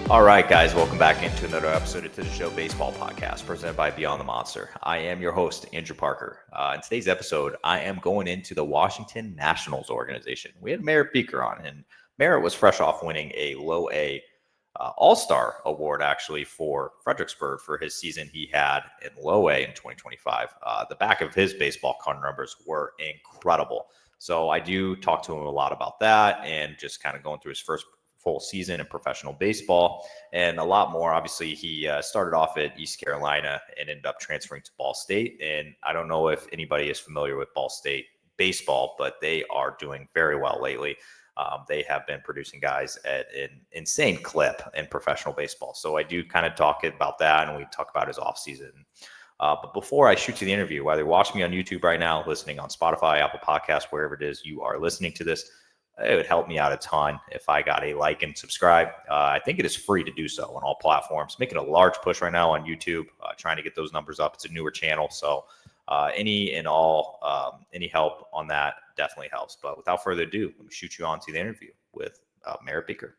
All right, guys, welcome back into another episode of the Show Baseball Podcast presented by Beyond the Monster. I am your host, Andrew Parker. In today's episode, I am going into the Washington Nationals organization. We had Merritt Beeker on, and Merritt was fresh off winning a low A All-Star award, actually, for Fredericksburg for his season he had in low A in 2025. The back of his baseball card numbers were incredible. So I do talk to him a lot about that and just kind of going through his first full season in professional baseball and a lot more. Obviously, he started off at East Carolina and ended up transferring to Ball State. And I don't know if anybody is familiar with Ball State baseball, but they are doing very well lately. They have been producing guys at an insane clip in professional baseball. So I do kind of talk about that, and we talk about his offseason. But before I shoot to the interview, whether you're watching me on YouTube right now, listening on Spotify, Apple Podcasts, wherever it is you are listening to this, it would help me out a ton if I got a like and subscribe. I think it is free to do so on all platforms. Making a large push right now on YouTube, trying to get those numbers up. It's a newer channel, so any help on that definitely helps. But without further ado, let me shoot you on to the interview with Merritt Beeker.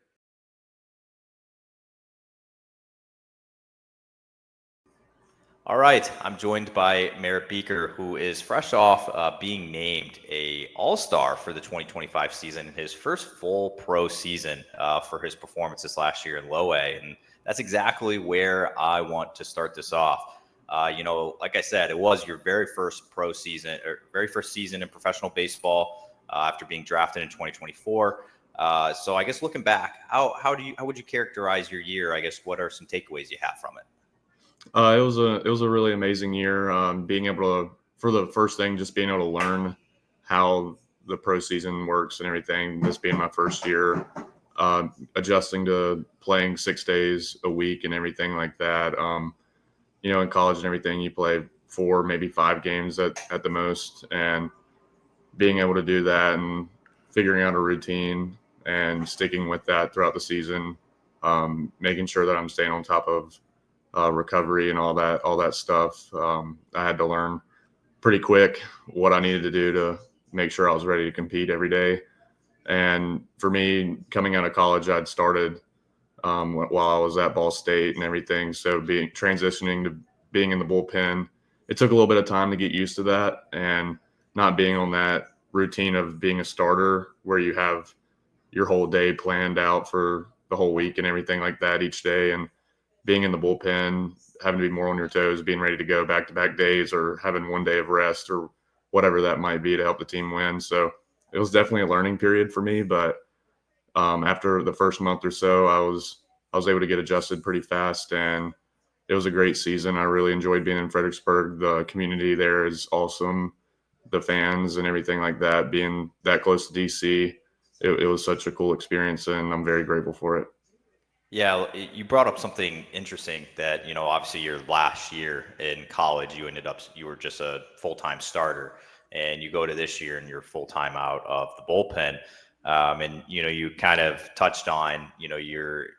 All right, I'm joined by Merritt Beeker, who is fresh off being named a All-Star for the 2025 season, his first full pro season for his performances last year in low A, and that's exactly where I want to start this off. Like I said, it was your very first pro season, or very first season in professional baseball after being drafted in 2024. So I guess looking back, how would you characterize your year? I guess what are some takeaways you have from it? It was a really amazing year. Being able to, for the first thing, just being able to learn how the pro season works and everything. This being my first year, adjusting to playing 6 days a week and everything like that. In college and everything, you play 4, maybe 5 games at the most, and being able to do that and figuring out a routine and sticking with that throughout the season, making sure that I'm staying on top of recovery and all that stuff. I had to learn pretty quick what I needed to do to make sure I was ready to compete every day. And for me, coming out of college, I'd started while I was at Ball State and everything. So transitioning to being in the bullpen, it took a little bit of time to get used to that and not being on that routine of being a starter where you have your whole day planned out for the whole week and everything like that each day. And being in the bullpen, having to be more on your toes, being ready to go back-to-back days or having one day of rest or whatever that might be to help the team win. So it was definitely a learning period for me. But after the first month or so, I was able to get adjusted pretty fast, and it was a great season. I really enjoyed being in Fredericksburg. The community there is awesome. The fans and everything like that, being that close to DC, it was such a cool experience, and I'm very grateful for it. Yeah, you brought up something interesting that, obviously your last year in college, you were just a full-time starter, and you go to this year and you're full-time out of the bullpen. And, you kind of touched on, the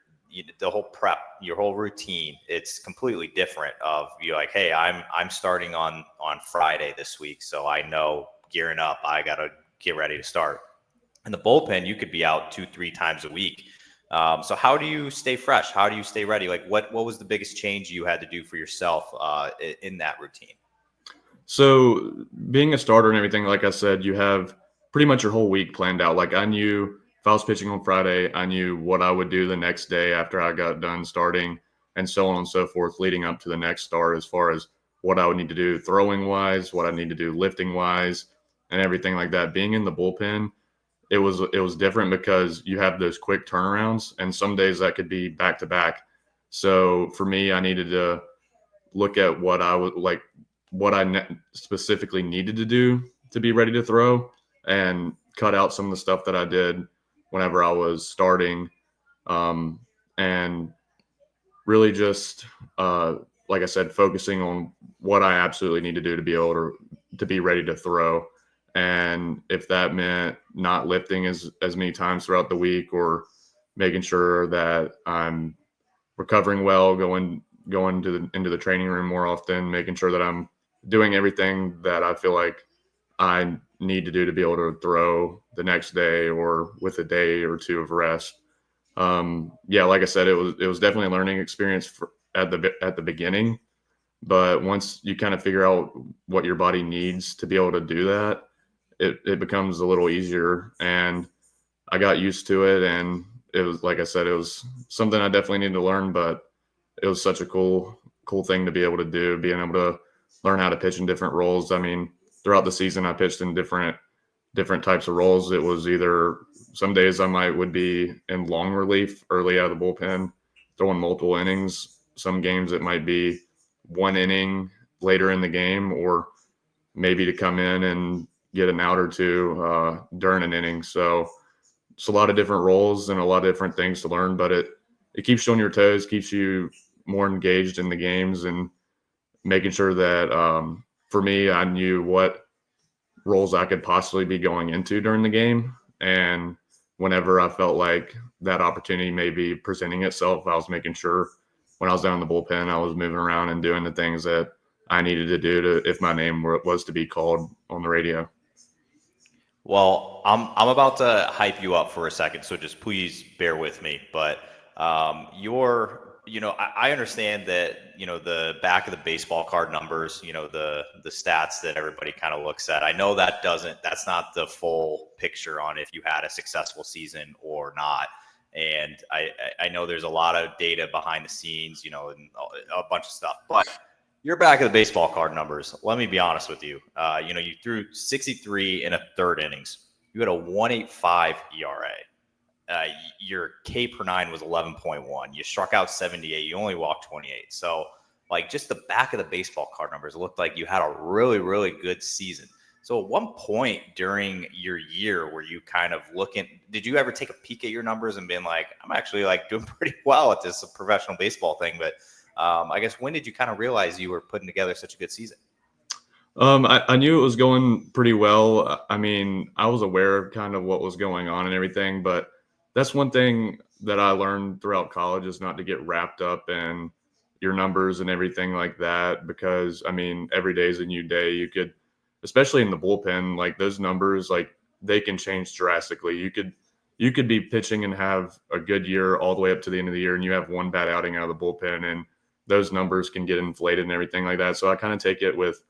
whole prep, your whole routine. It's completely different of you like, hey, I'm starting on Friday this week. So I know gearing up, I got to get ready to start. In the bullpen, you could be out 2-3 times a week. So how do you stay fresh? How do you stay ready? Like what was the biggest change you had to do for yourself in that routine? So being a starter and everything, like I said, you have pretty much your whole week planned out. Like I knew if I was pitching on Friday, I knew what I would do the next day after I got done starting and so on and so forth leading up to the next start as far as what I would need to do throwing wise, what I need to do lifting wise, and everything like that. Being in the bullpen, it was different because you have those quick turnarounds, and some days that could be back to back. So for me, I needed to look at what I would like, what I specifically needed to do to be ready to throw, and cut out some of the stuff that I did whenever I was starting, and really just like I said, focusing on what I absolutely need to do to be able to be ready to throw. And if that meant not lifting as many times throughout the week, or making sure that I'm recovering well, going into the training room more often, making sure that I'm doing everything that I feel like I need to do to be able to throw the next day or with a day or two of rest. Yeah, like I said, it was definitely a learning experience at the beginning. But once you kind of figure out what your body needs to be able to do that, it becomes a little easier. And I got used to it, and it was, like I said, it was something I definitely needed to learn, but it was such a cool thing to be able to do, being able to learn how to pitch in different roles. I mean, throughout the season, I pitched in different types of roles. It was either some days would be in long relief early out of the bullpen, throwing multiple innings. Some games it might be one inning later in the game, or maybe to come in and get an out or two during an inning. So it's a lot of different roles and a lot of different things to learn, but it keeps you on your toes, keeps you more engaged in the games, and making sure that for me, I knew what roles I could possibly be going into during the game. And whenever I felt like that opportunity may be presenting itself, I was making sure when I was down in the bullpen, I was moving around and doing the things that I needed to do to, if my name was to be called on the radio. Well, I'm about to hype you up for a second, so just please bear with me. But I understand that the back of the baseball card numbers, the stats that everybody kind of looks at. I know that's not the full picture on if you had a successful season or not. And I know there's a lot of data behind the scenes, and a bunch of stuff, but you're back at the baseball card numbers. Let me be honest with you. You threw 63 in a third innings. You had a 1.85 ERA. Your K per nine was 11.1. You struck out 78. You only walked 28. So, like, just the back of the baseball card numbers looked like you had a really, really good season. So, at one point during your year, were you kind of did you ever take a peek at your numbers and been like, I'm actually like doing pretty well at this professional baseball thing? But I guess when did you kind of realize you were putting together such a good season? I knew it was going pretty well. I mean, I was aware of kind of what was going on and everything, but that's one thing that I learned throughout college is not to get wrapped up in your numbers and everything like that. Because I mean, every day is a new day. You could, especially in the bullpen, like those numbers, like they can change drastically. You could be pitching and have a good year all the way up to the end of the year, and you have one bad outing out of the bullpen, and those numbers can get inflated and everything like that. So I kind of take it with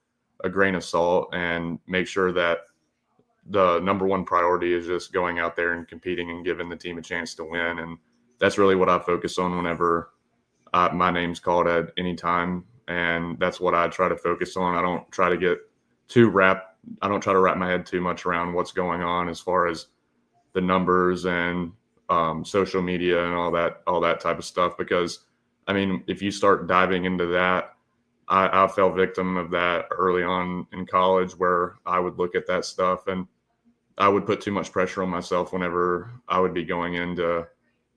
a grain of salt and make sure that the number one priority is just going out there and competing and giving the team a chance to win. And that's really what I focus on whenever my name's called at any time. And that's what I try to focus on. I don't try to wrap my head too much around what's going on as far as the numbers and social media and all that type of stuff. Because I mean, if you start diving into that, I fell victim of that early on in college, where I would look at that stuff and I would put too much pressure on myself whenever I would be going into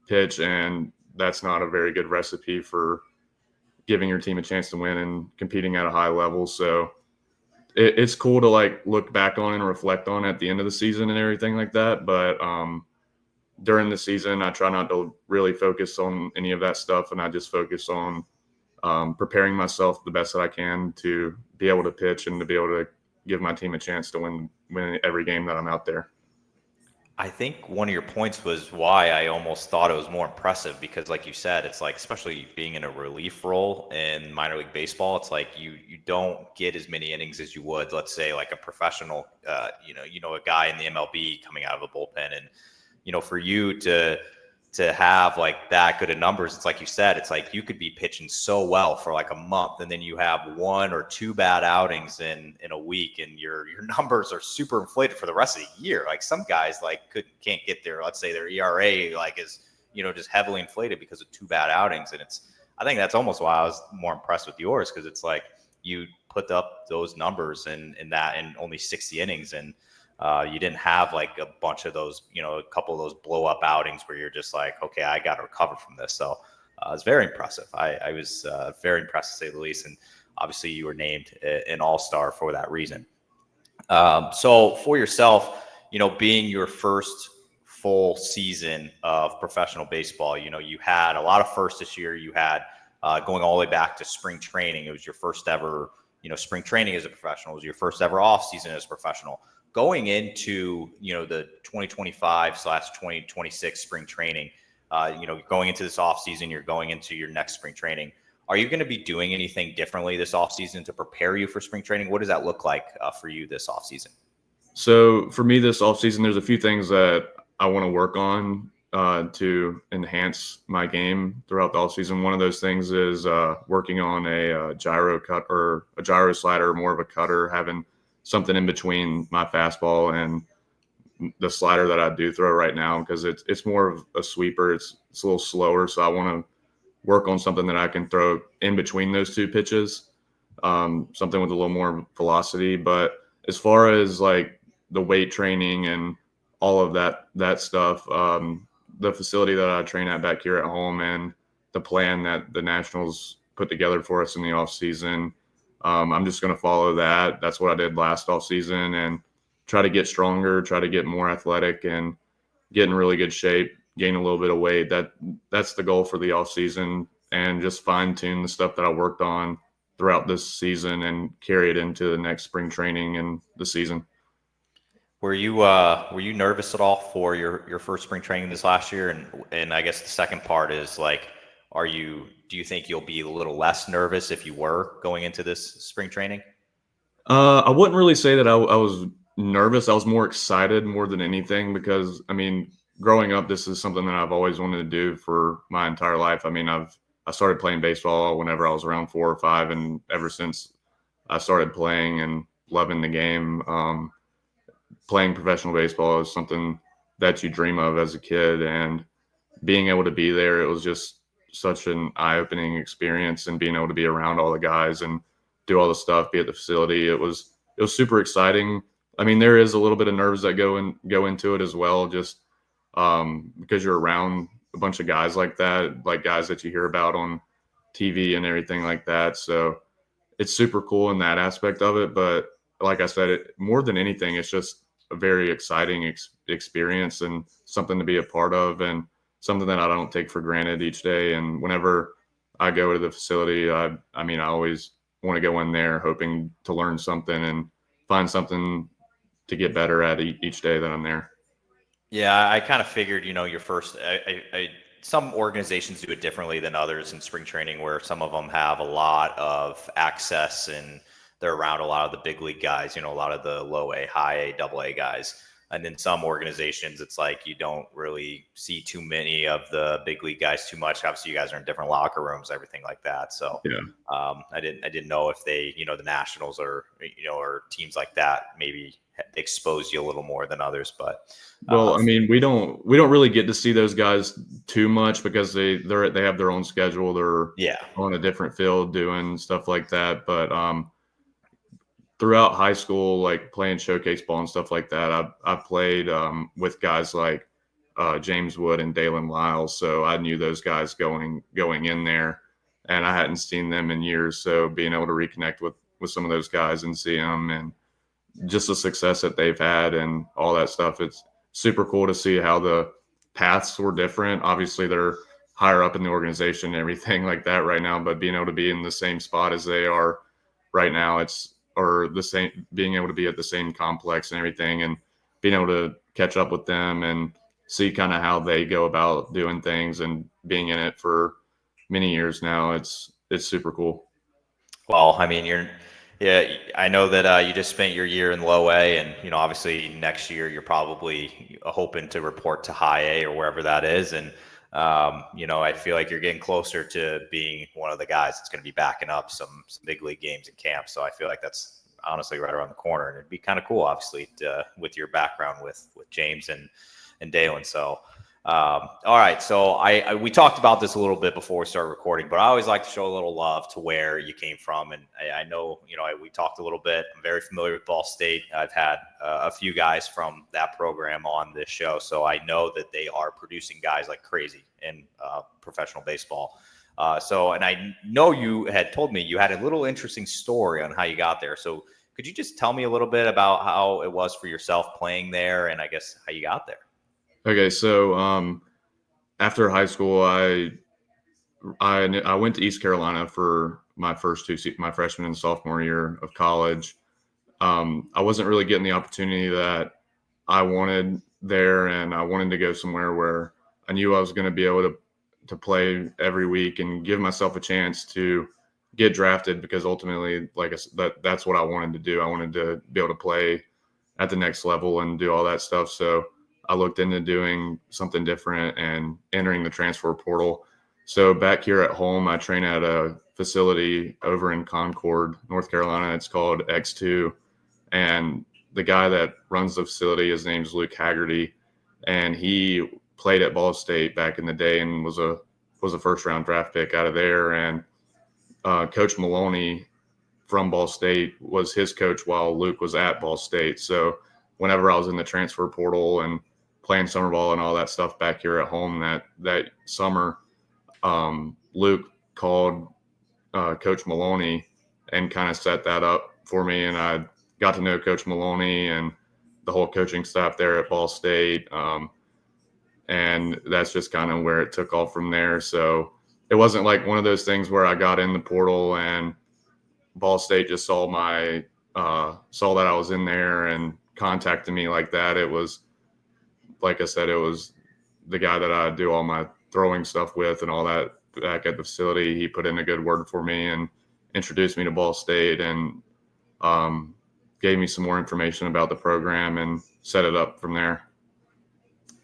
pitch. And that's not a very good recipe for giving your team a chance to win and competing at a high level. So it's cool to like look back on and reflect on at the end of the season and everything like that. But during the season, I try not to really focus on any of that stuff. And I just focus on preparing myself the best that I can to be able to pitch and to be able to give my team a chance to win every game that I'm out there. I think one of your points was why I almost thought it was more impressive because, like you said, it's like, especially being in a relief role in minor league baseball, it's like you don't get as many innings as you would, let's say, like a professional, a guy in the MLB coming out of a bullpen, and for you to have like that good of numbers, it's like you said, it's like you could be pitching so well for like a month, and then you have one or two bad outings in a week, and your numbers are super inflated for the rest of the year. Like some guys like can't get there. Let's say their ERA like is just heavily inflated because of two bad outings, and I think that's almost why I was more impressed with yours, because it's like you put up those numbers in only 60 innings, and you didn't have like a bunch of those, a couple of those blow up outings where you're just like, okay, I got to recover from this. So it's very impressive. I was very impressed, to say the least. And obviously you were named an all-star for that reason. So for yourself, being your first full season of professional baseball, you had a lot of firsts this year. You had going all the way back to spring training. It was your first ever, spring training as a professional. It was your first ever off season as a professional. Going into the 2025/2026 spring training, going into this offseason, you're going into your next spring training. Are you going to be doing anything differently this offseason to prepare you for spring training? What does that look like for you this offseason? So for me this offseason, there's a few things that I want to work on to enhance my game throughout the offseason. One of those things is working on a gyro cut or a gyro slider, more of a cutter, having something in between my fastball and the slider that I do throw right now, because it's more of a sweeper. It's a little slower, so I want to work on something that I can throw in between those two pitches, something with a little more velocity. But as far as like the weight training and all of that stuff, the facility that I train at back here at home and the plan that the Nationals put together for us in the off season, I'm just going to follow that. That's what I did last off season, and try to get stronger, try to get more athletic, and get in really good shape, gain a little bit of weight. That's the goal for the off season, and just fine tune the stuff that I worked on throughout this season and carry it into the next spring training and the season. Were you nervous at all for your first spring training this last year? And I guess the second part is like, do you think you'll be a little less nervous if you were going into this spring training? I wouldn't really say that I was nervous. I was more excited more than anything, because I mean, growing up, this is something that I've always wanted to do for my entire life. I mean, I started playing baseball whenever I was around 4 or 5, and ever since I started playing and loving the game, playing professional baseball is something that you dream of as a kid, and being able to be there, it was just such an eye-opening experience, and being able to be around all the guys and do all the stuff, be at the facility. It was super exciting. I mean, there is a little bit of nerves that go into it as well, just because you're around a bunch of guys like that, like guys that you hear about on TV and everything like that. So it's super cool in that aspect of it. But like I said, more than anything, it's just a very exciting experience and something to be a part of, and something that I don't take for granted each day. And whenever I go to the facility, I mean, I always want to go in there hoping to learn something and find something to get better at each day that I'm there. Yeah, I kind of figured, your first, some organizations do it differently than others in spring training, where some of them have a lot of access and they're around a lot of the big league guys, a lot of the low A, high A, double A guys. And then some organizations, it's like you don't really see too many of the big league guys too much. Obviously, you guys are in different locker rooms, everything like that. So Yeah. I didn't know if they, the Nationals or or teams like that maybe expose you a little more than others. But Well, I mean, we don't really get to see those guys too much, because they have their own schedule. They're yeah, on a different field doing stuff like that. But throughout high school, like playing showcase ball and stuff like that, I played with guys like James Wood and Dalen Lyles, so I knew those guys going in there, and I hadn't seen them in years. So being able to reconnect with some of those guys and see them, and just the success that they've had and all that stuff, it's super cool to see how the paths were different. Obviously, they're higher up in the organization and everything like that right now, but being able to be in the same spot as they are right now, or the same, being able to be at the same complex and everything, and being able to catch up with them and see kind of how they go about doing things, and being in it for many years now, it's super cool. well, I mean, yeah, I know that you just spent your year in low A, and obviously next year you're probably hoping to report to high A or wherever that is, and I feel like you're getting closer to being one of the guys that's going to be backing up some big league games in camp. So I feel like that's honestly right around the corner, and it'd be kind of cool, obviously, with your background with James and Dalen. So. All right. So we talked about this a little bit before we started recording, but I always like to show a little love to where you came from. And I know, we talked a little bit. I'm very familiar with Ball State. I've had a few guys from that program on this show, so I know that they are producing guys like crazy in professional baseball. And I know you had told me you had a little interesting story on how you got there. So could you just tell me a little bit about how it was for yourself playing there, and I guess how you got there? Okay, so after high school, I went to East Carolina for my first my freshman and sophomore year of college. I wasn't really getting the opportunity that I wanted there, and I wanted to go somewhere where I knew I was going to be able to play every week and give myself a chance to get drafted, because ultimately, like I said, that's what I wanted to do. I wanted to be able to play at the next level and do all that stuff. So I looked into doing something different and entering the transfer portal. So back here at home, I train at a facility over in Concord, North Carolina. It's called X2. And the guy that runs the facility, his name's Luke Haggerty, and he played at Ball State back in the day and was a first round draft pick out of there. And Coach Maloney from Ball State was his coach while Luke was at Ball State. So whenever I was in the transfer portal and playing summer ball and all that stuff back here at home that summer, Luke called Coach Maloney and kind of set that up for me. And I got to know Coach Maloney and the whole coaching staff there at Ball State. And that's just kind of where it took off from there. So it wasn't like one of those things where I got in the portal and Ball State just saw that I was in there and contacted me like that. It was, like I said, it was the guy that I do all my throwing stuff with and all that back at the facility. He put in a good word for me and introduced me to Ball State and gave me some more information about the program and set it up from there.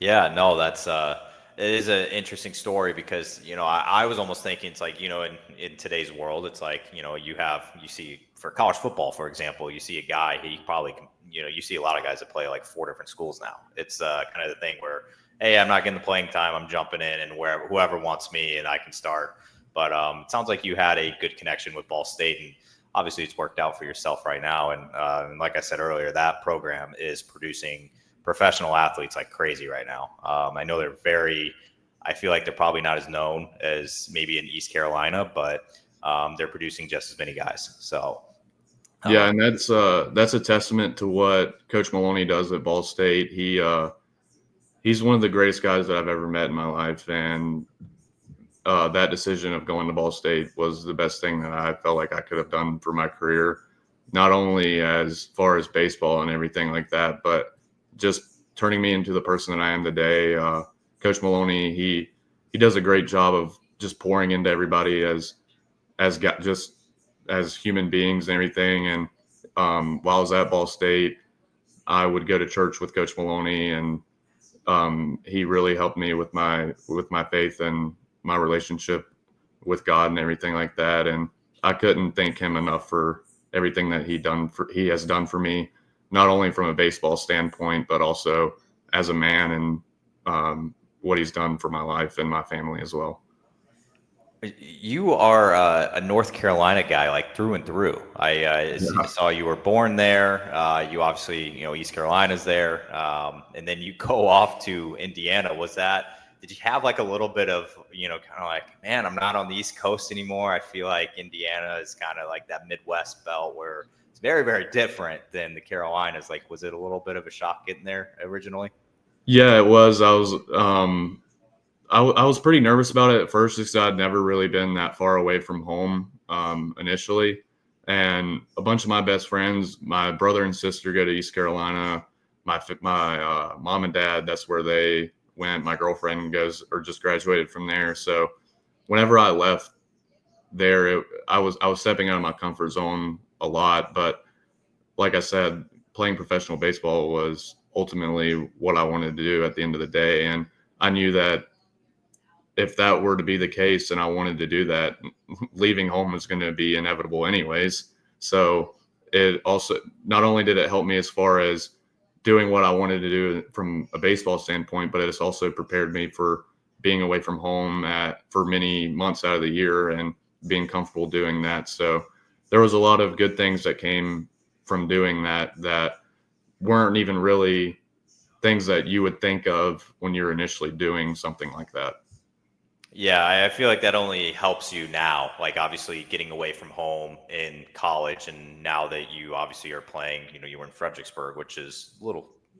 Yeah, no, that's it is an interesting story because, I was almost thinking it's like, in today's world, it's like, you see for college football, for example, you see a guy, he probably can, you see a lot of guys that play like 4 different schools now. It's kind of the thing where, hey, I'm not getting the playing time, I'm jumping in and whoever wants me and I can start. But it sounds like you had a good connection with Ball State, and obviously it's worked out for yourself right now. And like I said earlier, that program is producing professional athletes like crazy right now. I know I feel like they're probably not as known as maybe in East Carolina, but they're producing just as many guys. So yeah, and that's a testament to what Coach Maloney does at Ball State. He's one of the greatest guys that I've ever met in my life, and that decision of going to Ball State was the best thing that I felt like I could have done for my career, not only as far as baseball and everything like that, but just turning me into the person that I am today. Coach Maloney, he does a great job of just pouring into everybody as human beings and everything. And while I was at Ball State, I would go to church with Coach Maloney, and he really helped me with my faith and my relationship with God and everything like that. And I couldn't thank him enough for everything that he has done for me, not only from a baseball standpoint, but also as a man, and what he's done for my life and my family as well. you are a North Carolina guy, like through and through. I saw you were born there. You obviously, East Carolina's there. And then you go off to Indiana. Did you have like a little bit of, kind of like, man, I'm not on the East Coast anymore. I feel like Indiana is kind of like that Midwest belt where it's very, very different than the Carolinas. Like, was it a little bit of a shock getting there originally? Yeah, it was. I was pretty nervous about it at first because I'd never really been that far away from home initially. And a bunch of my best friends, my brother and sister, go to East Carolina. My mom and dad, that's where they went. My girlfriend goes or just graduated from there. So whenever I left there, I was stepping out of my comfort zone a lot. But like I said, playing professional baseball was ultimately what I wanted to do at the end of the day. And I knew that if that were to be the case and I wanted to do that, leaving home was going to be inevitable anyways. So it also, not only did it help me as far as doing what I wanted to do from a baseball standpoint, but it's also prepared me for being away from home for many months out of the year and being comfortable doing that. So there was a lot of good things that came from doing that weren't even really things that you would think of when you're initially doing something like that. Yeah, I feel like that only helps you now, like obviously getting away from home in college. And now that you obviously are playing, you were in Fredericksburg, which is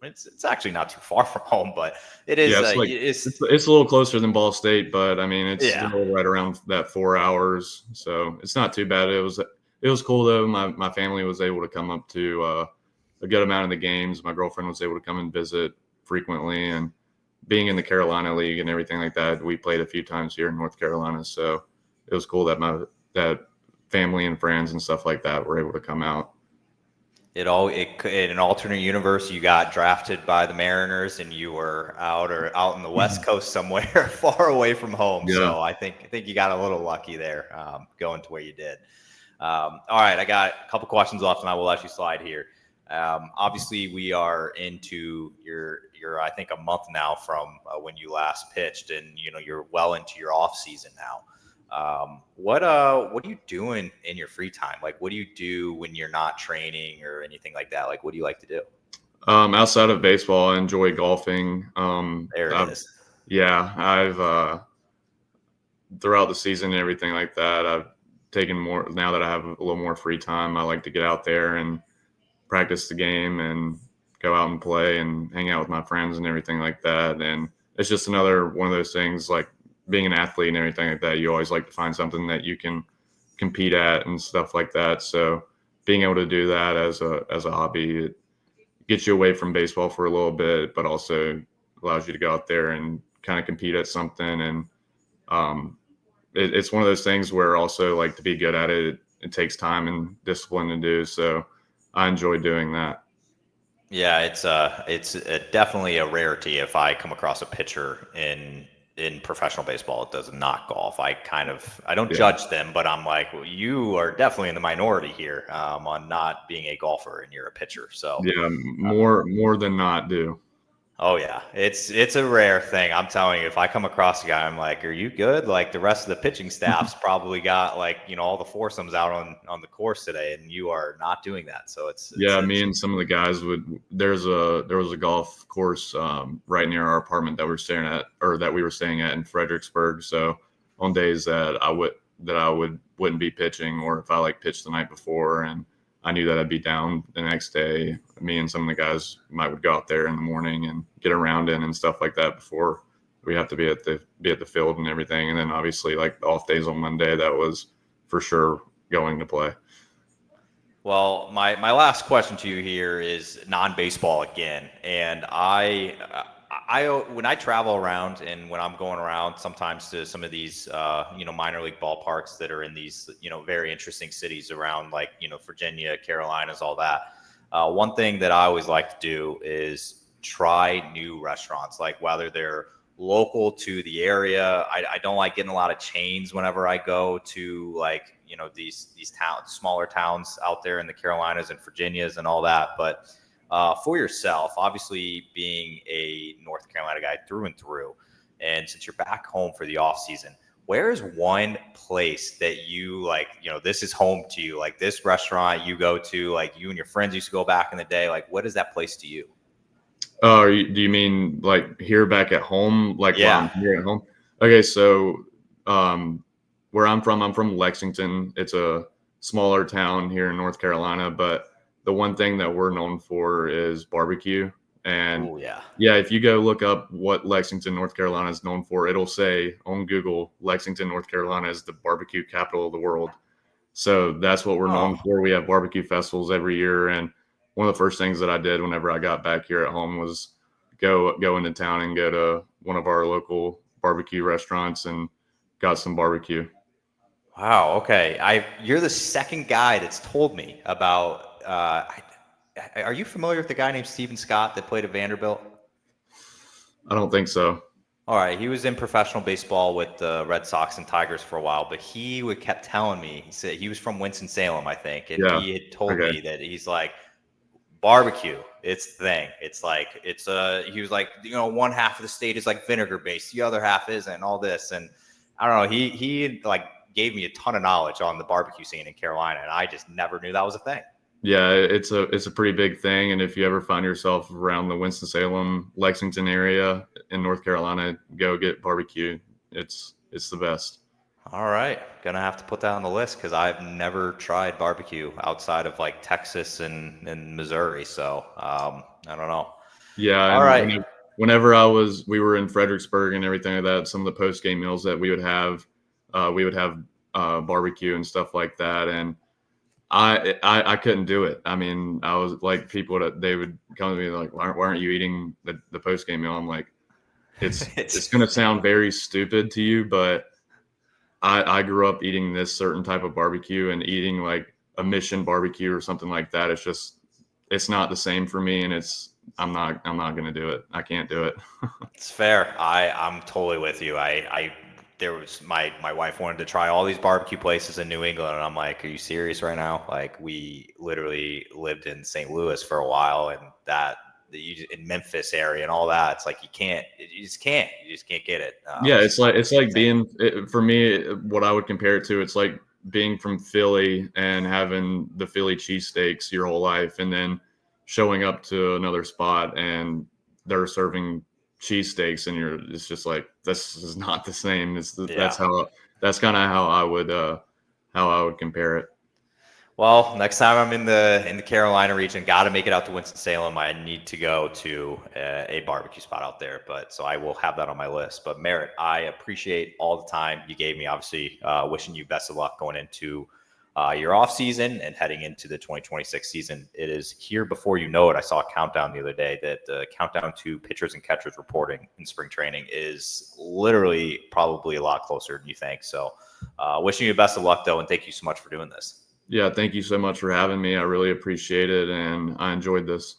it's actually not too far from home, but it is, Yeah, it's a little closer than Ball State, but I mean, it's still right around that 4 hours. So it's not too bad. It was cool though. My family was able to come up to a good amount of the games. My girlfriend was able to come and visit frequently, and being in the Carolina League and everything like that, we played a few times here in North Carolina. So it was cool that that family and friends and stuff like that were able to come out. In an alternate universe, you got drafted by the Mariners and you were out in the West Coast somewhere far away from home. Yeah. So I think you got a little lucky there, going to where you did. All right, I got a couple questions left, and I will let you slide here. Obviously, we are into your I think a month now from when you last pitched, and you're well into your off season now. What are you doing in your free time? Like, what do you do when you're not training or anything like that? Like, what do you like to do? Outside of baseball, I enjoy golfing. There it is. Yeah, I've throughout the season and everything like that, I've taken more now that I have a little more free time. I like to get out there and practice the game and go out and play and hang out with my friends and everything like that. And it's just another one of those things, like being an athlete and everything like that. You always like to find something that you can compete at and stuff like that. So being able to do that as a hobby, it gets you away from baseball for a little bit, but also allows you to go out there and kind of compete at something. And it's one of those things where also, like, to be good at it, it takes time and discipline to do. So I enjoy doing that. Yeah, it's definitely a rarity if I come across a pitcher in professional baseball that does not golf. I don't Yeah. judge them, but I'm like, well, you are definitely in the minority here, on not being a golfer and you're a pitcher. So Yeah, uh, more than not do. oh yeah, it's a rare thing. I'm telling you, if I come across a guy, I'm like, "Are you good?" Like the rest of the pitching staff's probably got like all the foursomes out on the course today, and you are not doing that. So Yeah, me and some of the guys would. There was a golf course right near our apartment that we were staying at in Fredericksburg. So on days that wouldn't be pitching, or if I like pitched the night before and I knew that I'd be down the next day, me and some of the guys would go out there in the morning and get a round in and stuff like that before we have to be at the field and everything. And then obviously, like, the off days on Monday, that was for sure going to play. Well, my last question to you here is non-baseball again, and I when I travel around and when I'm going around sometimes to some of these minor league ballparks that are in these very interesting cities around, like Virginia, Carolinas, all that. One thing that I always like to do is try new restaurants, like whether they're local to the area. I don't like getting a lot of chains whenever I go to, like, these towns, smaller towns out there in the Carolinas and Virginias and all that. But for yourself, obviously being a North Carolina guy through and through, and since you're back home for the off season, where is one place that you like, this is home to you, like this restaurant you go to, like you and your friends used to go back in the day, like what is that place to you? Do you mean like here back at home, like while Yeah. I'm here at home? Okay, so where I'm from Lexington. It's a smaller town here in North Carolina, but the one thing that we're known for is barbecue. And Oh yeah. yeah, if you go look up what Lexington, North Carolina is known for, it'll say on Google, Lexington, North Carolina is the barbecue capital of the world. So that's what we're known Oh, for. We have barbecue festivals every year, and one of the first things that I did whenever I got back here at home was go into town and go to one of our local barbecue restaurants and got some barbecue. wow. Okay. You're the second guy that's told me about. Are you familiar with the guy named Steven Scott that played at Vanderbilt? I don't think so. All right, he was in professional baseball with the Red Sox and Tigers for a while, but he would kept telling me, he said he was from Winston-Salem, I think, and Yeah. he had told Okay. me that he's like, barbecue, it's the thing. It's like he was like, one half of the state is like vinegar based, the other half isn't, and all this. And I don't know, he like gave me a ton of knowledge on the barbecue scene in Carolina, and I just never knew that was a thing. Yeah, it's a pretty big thing, and if you ever find yourself around the Winston-Salem, Lexington area in North Carolina, go get barbecue. It's the best. All right, gonna have to put that on the list because I've never tried barbecue outside of like Texas and Missouri. So I don't know. Yeah, All and right. whenever we were in Fredericksburg and everything like that, some of the post game meals that we would have barbecue and stuff like that, and I couldn't do it. I mean, I was like, they would come to me like, why aren't you eating the post game meal? I'm like, It's going to sound very stupid to you, but I grew up eating this certain type of barbecue, and eating like a Mission barbecue or something like that. It's not the same for me, and I'm not going to do it. I can't do it. It's fair. I'm totally with you. I there was my wife wanted to try all these barbecue places in New England, and I'm like, are you serious right now? Like, we literally lived in St. Louis for a while, and in Memphis area and all that. It's like you just can't get it. Yeah, it's like Insane. for me, what I would compare it to, it's like being from Philly and having the Philly cheesesteaks your whole life, and then showing up to another spot and they're serving cheesesteaks, and it's just like, this is not the same. Yeah. That's kind of how I would compare it. Well, next time I'm in the Carolina region, got to make it out to Winston-Salem. I need to go to a barbecue spot out there, but so I will have that on my list. But Merritt, I appreciate all the time you gave me. Obviously, wishing you best of luck going into your off season and heading into the 2026 season. It is here before you know it. I saw a countdown the other day that the countdown to pitchers and catchers reporting in spring training is literally probably a lot closer than you think. So, wishing you best of luck though, and thank you so much for doing this. Yeah, thank you so much for having me. I really appreciate it, and I enjoyed this.